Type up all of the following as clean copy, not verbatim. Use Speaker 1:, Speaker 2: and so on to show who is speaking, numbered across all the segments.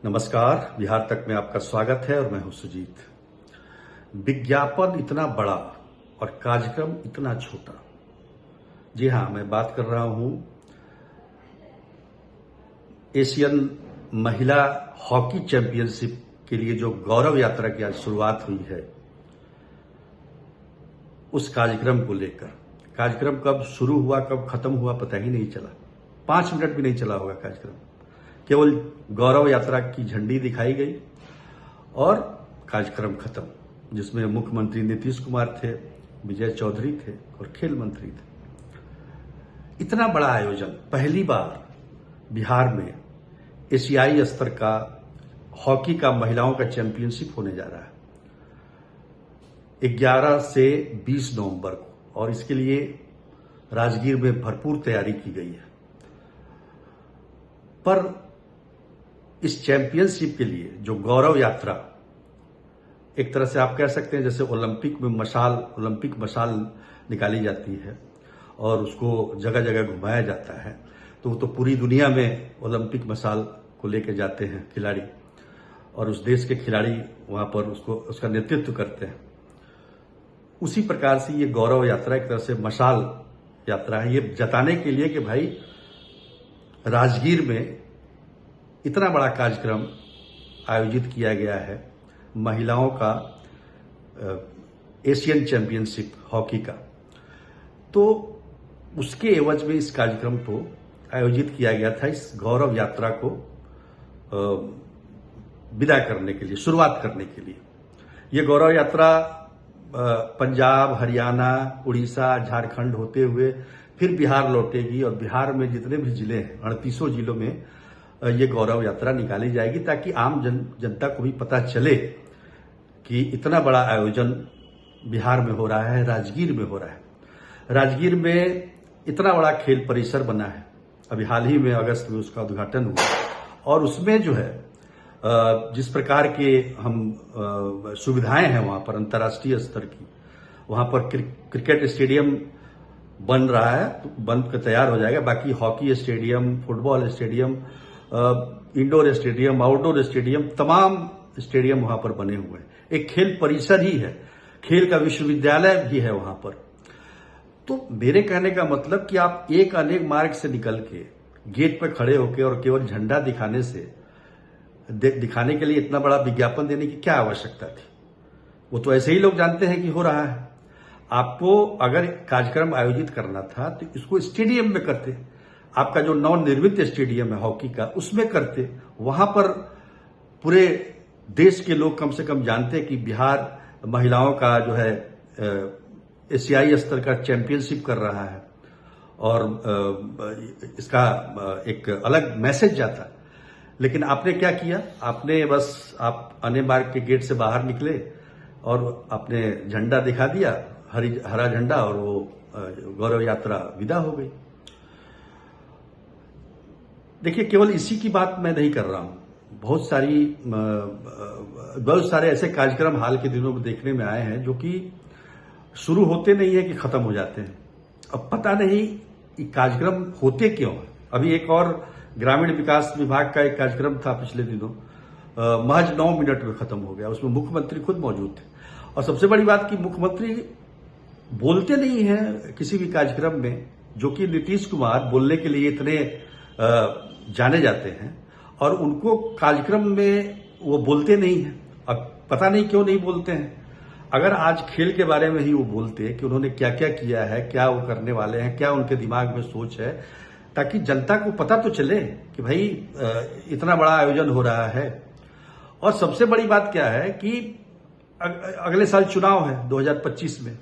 Speaker 1: नमस्कार। बिहार तक में आपका स्वागत है और मैं हूं सुजीत। विज्ञापन इतना बड़ा और कार्यक्रम इतना छोटा। जी हां, मैं बात कर रहा हूं एशियन महिला हॉकी चैंपियनशिप के लिए जो गौरव यात्रा की आज शुरुआत हुई है, उस कार्यक्रम को लेकर। कार्यक्रम कब शुरू हुआ कब खत्म हुआ पता ही नहीं चला। 5 मिनट भी नहीं चला होगा कार्यक्रम। केवल गौरव यात्रा की झंडी दिखाई गई और कार्यक्रम खत्म, जिसमें मुख्यमंत्री नीतीश कुमार थे, विजय चौधरी थे और खेल मंत्री थे। इतना बड़ा आयोजन, पहली बार बिहार में एशियाई स्तर का हॉकी का महिलाओं का चैंपियनशिप होने जा रहा है 11 से 20 नवंबर को, और इसके लिए राजगीर में भरपूर तैयारी की गई है। पर इस चैंपियनशिप के लिए जो गौरव यात्रा, एक तरह से आप कह सकते हैं जैसे ओलंपिक मशाल निकाली जाती है और उसको जगह जगह घुमाया जाता है, तो वो तो पूरी दुनिया में ओलंपिक मशाल को लेकर जाते हैं खिलाड़ी, और उस देश के खिलाड़ी वहां पर उसका नेतृत्व करते हैं। उसी प्रकार से ये गौरव यात्रा एक तरह से मशाल यात्रा है, ये जताने के लिए कि भाई राजगीर में इतना बड़ा कार्यक्रम आयोजित किया गया है महिलाओं का एशियन चैंपियनशिप हॉकी का। तो उसके एवज में इस कार्यक्रम को आयोजित किया गया था, इस गौरव यात्रा को विदा करने के लिए, शुरुआत करने के लिए। ये गौरव यात्रा पंजाब, हरियाणा, उड़ीसा, झारखंड होते हुए फिर बिहार लौटेगी, और बिहार में जितने भी जिले हैं 38 जिलों में ये गौरव यात्रा निकाली जाएगी, ताकि आम जनता को भी पता चले कि इतना बड़ा आयोजन बिहार में हो रहा है, राजगीर में हो रहा है। राजगीर में इतना बड़ा खेल परिसर बना है, अभी हाल ही में अगस्त में उसका उद्घाटन हुआ, और उसमें जो है जिस प्रकार के हम सुविधाएं हैं वहां पर अंतर्राष्ट्रीय स्तर की, वहां पर क्रिकेट स्टेडियम बन रहा है, तो बन कर तैयार हो जाएगा। बाकी hockey stadium, football stadium, indoor stadium, outdoor stadium, तमाम स्टेडियम वहां पर बने हुए हैं। एक खेल परिसर ही है, खेल का विश्वविद्यालय भी है वहां पर। तो मेरे कहने का मतलब कि आप एक अनेक मार्ग से निकल के गेट पर खड़े होकर और केवल झंडा दिखाने के लिए इतना बड़ा विज्ञापन देने की क्या आवश्यकता थी? वो तो ऐसे ही लोग जानते हैं कि हो रहा है। आपको अगर कार्यक्रम आयोजित करना था तो इसको स्टेडियम में करते, आपका जो नवनिर्मित स्टेडियम है हॉकी का, उसमें करते। वहां पर पूरे देश के लोग कम से कम जानते कि बिहार महिलाओं का जो है एशियाई स्तर का चैंपियनशिप कर रहा है, और इसका एक अलग मैसेज जाता। लेकिन आपने क्या किया? आपने बस आप अने मार्ग के गेट से बाहर निकले और आपने झंडा दिखा दिया, हरा झंडा, और वो गौरव यात्रा विदा हो गई। देखिए, केवल इसी की बात मैं नहीं कर रहा हूं, बहुत सारे ऐसे कार्यक्रम हाल के दिनों में देखने में आए हैं जो कि शुरू होते नहीं है कि खत्म हो जाते हैं। अब पता नहीं कि कार्यक्रम होते क्यों है। अभी एक और ग्रामीण विकास विभाग का एक कार्यक्रम था पिछले दिनों, महज 9 मिनट में खत्म हो गया। उसमें मुख्यमंत्री खुद मौजूद थे, और सबसे बड़ी बात कि मुख्यमंत्री बोलते नहीं है किसी भी कार्यक्रम में, जो कि नीतीश कुमार बोलने के लिए इतने जाने जाते हैं, और उनको कार्यक्रम में वो बोलते नहीं हैं। अब पता नहीं क्यों नहीं बोलते हैं। अगर आज खेल के बारे में ही वो बोलते कि उन्होंने क्या क्या किया है, क्या वो करने वाले हैं, क्या उनके दिमाग में सोच है, ताकि जनता को पता तो चले कि भाई इतना बड़ा आयोजन हो रहा है। और सबसे बड़ी बात क्या है कि अगले साल चुनाव है 2025 में,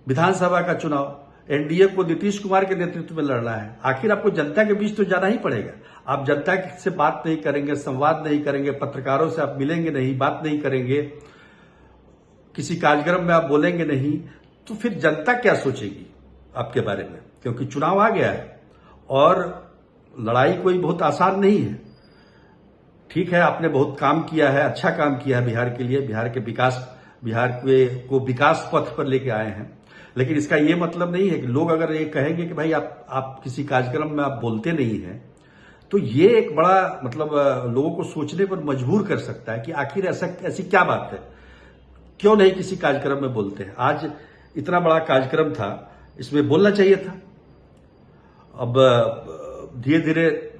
Speaker 1: विधानसभा का चुनाव। एनडीए को नीतीश कुमार के नेतृत्व में लड़ना है। आखिर आपको जनता के बीच तो जाना ही पड़ेगा। आप जनता से बात नहीं करेंगे, संवाद नहीं करेंगे, पत्रकारों से आप मिलेंगे नहीं, बात नहीं करेंगे, किसी कार्यक्रम में आप बोलेंगे नहीं, तो फिर जनता क्या सोचेगी आपके बारे में? क्योंकि चुनाव आ गया है और लड़ाई कोई बहुत आसान नहीं है। ठीक है, आपने बहुत काम किया है, अच्छा काम किया है बिहार के लिए, बिहार को विकास पथ पर लेके आए हैं। लेकिन इसका यह मतलब नहीं है कि लोग अगर ये कहेंगे कि भाई आप किसी कार्यक्रम में आप बोलते नहीं हैं, तो ये एक बड़ा मतलब लोगों को सोचने पर मजबूर कर सकता है कि आखिर ऐसी क्या बात है, क्यों नहीं किसी कार्यक्रम में बोलते हैं। आज इतना बड़ा कार्यक्रम था, इसमें बोलना चाहिए था। अब धीरे धीरे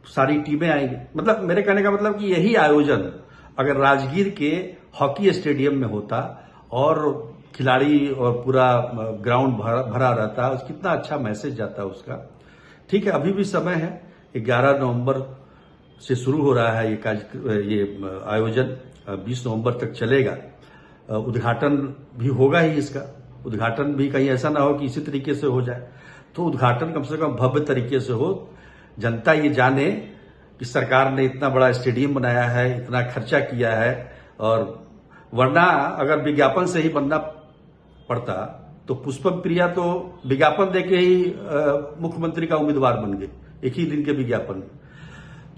Speaker 1: सारी टीमें आएंगी। मतलब मेरे कहने का मतलब कि यही आयोजन अगर राजगीर के हॉकी स्टेडियम में होता और खिलाड़ी और पूरा ग्राउंड भरा रहता, कितना अच्छा मैसेज जाता उसका। ठीक है, अभी भी समय है, 11 नवंबर से शुरू हो रहा है ये आयोजन, 20 नवंबर तक चलेगा। उद्घाटन भी होगा ही इसका। उद्घाटन भी कहीं ऐसा ना हो कि इसी तरीके से हो जाए, तो उद्घाटन कम से कम भव्य तरीके से हो, जनता ये जाने कि सरकार ने इतना बड़ा स्टेडियम बनाया है, इतना खर्चा किया है। और वरना अगर विज्ञापन से ही बनना पड़ता तो पुष्पम प्रिया तो विज्ञापन देके ही मुख्यमंत्री का उम्मीदवार बन गए, एक ही दिन के विज्ञापन में।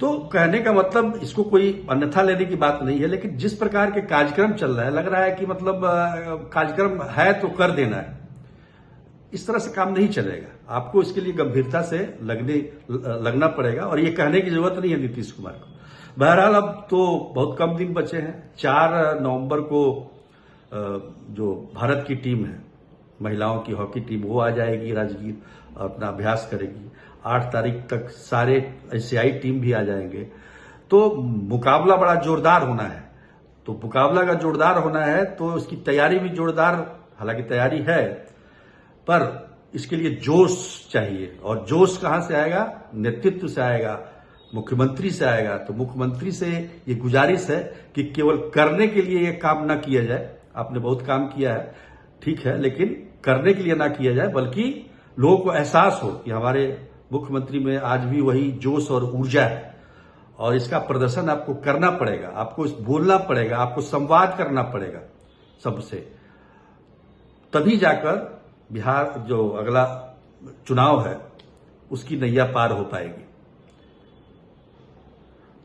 Speaker 1: तो कहने का मतलब इसको कोई अन्यथा लेने की बात नहीं है, लेकिन जिस प्रकार के कार्यक्रम चल रहा है, लग रहा है कि मतलब कार्यक्रम है तो कर देना है। इस तरह से काम नहीं चलेगा। आपको इसके लिए गंभीरता से लगना पड़ेगा, और ये कहने की जरूरत नहीं है नीतीश कुमार को। बहरहाल अब तो बहुत कम दिन बचे हैं। 4 नवंबर को जो भारत की टीम है, महिलाओं की हॉकी टीम, वो आ जाएगी राजगीर, अपना अभ्यास करेगी। 8 तारीख तक सारे एशियाई टीम भी आ जाएंगे। तो मुकाबला बड़ा जोरदार होना है। तो मुकाबला का जोरदार होना है तो इसकी तैयारी भी जोरदार, हालांकि तैयारी है, पर इसके लिए जोश चाहिए। और जोश कहां से आएगा? नेतृत्व से आएगा, मुख्यमंत्री से आएगा। तो मुख्यमंत्री से ये गुजारिश है कि केवल करने के लिए ये काम ना किया जाए। आपने बहुत काम किया है, ठीक है, लेकिन करने के लिए ना किया जाए, बल्कि लोगों को एहसास हो कि हमारे मुख्यमंत्री में आज भी वही जोश और ऊर्जा है। और इसका प्रदर्शन आपको करना पड़ेगा, आपको बोलना पड़ेगा, आपको संवाद करना पड़ेगा सबसे, तभी जाकर बिहार जो अगला चुनाव है उसकी नैया पार हो पाएगी।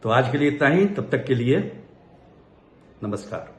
Speaker 1: तो आज के लिए इतना ही। तब तक के लिए नमस्कार।